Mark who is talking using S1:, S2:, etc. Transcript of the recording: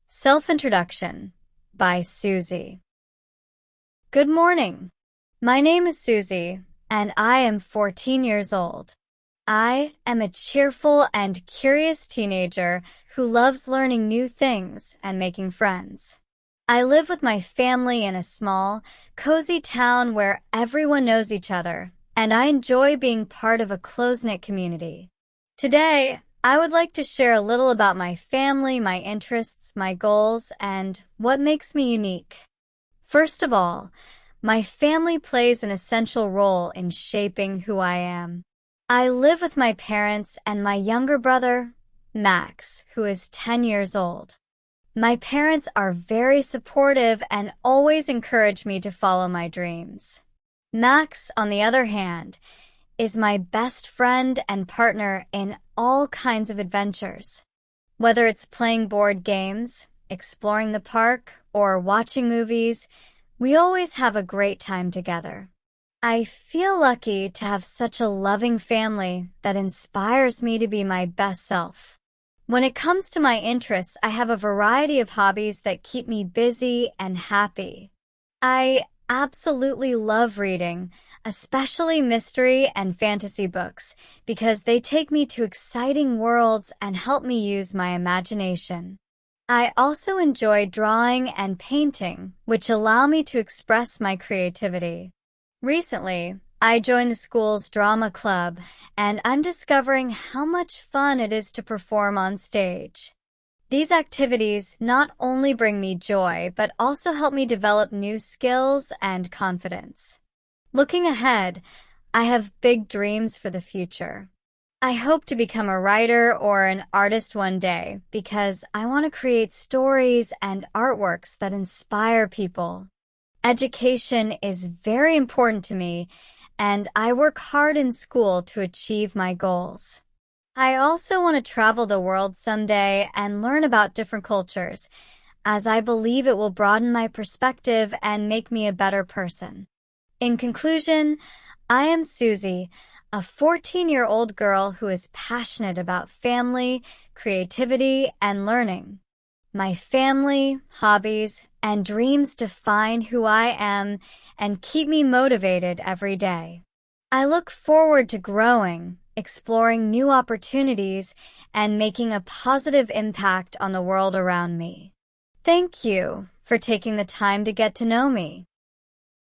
S1: Self-Introduction by Suzy. Good morning. My name is Suzy, and I am 14 years old. I am a cheerful and curious teenager who loves learning new things and making friends. I live with my family in a small, cozy town where everyone knows each other, and I enjoy being part of a close-knit community. Today, I would like to share a little about my family, my interests, my goals, and what makes me unique. First of all, my family plays an essential role in shaping who I am. I live with my parents and my younger brother, Max, who is 10 years old. My parents are very supportive and always encourage me to follow my dreams. Max, on the other hand, is my best friend and partner in all kinds of adventures. Whether it's playing board games, exploring the park, or watching movies, we always have a great time together. I feel lucky to have such a loving family that inspires me to be my best self. When it comes to my interests, I have a variety of hobbies that keep me busy and happy. I absolutely love reading, especially mystery and fantasy books, because they take me to exciting worlds and help me use my imagination. I also enjoy drawing and painting, which allow me to express my creativity. Recently, I joined the school's drama club, and I'm discovering how much fun it is to perform on stage. These activities not only bring me joy, but also help me develop new skills and confidence. Looking ahead, I have big dreams for the future. I hope to become a writer or an artist one day because I want to create stories and artworks that inspire people. Education is very important to me, and I work hard in school to achieve my goals. I also want to travel the world someday and learn about different cultures, as I believe it will broaden my perspective and make me a better person. In conclusion, I am Suzy, a 14-year-old girl who is passionate about family, creativity, and learning. My family, hobbies, and dreams define who I am and keep me motivated every day. I look forward to growing, exploring new opportunities, and making a positive impact on the world around me. Thank you for taking the time to get to know me.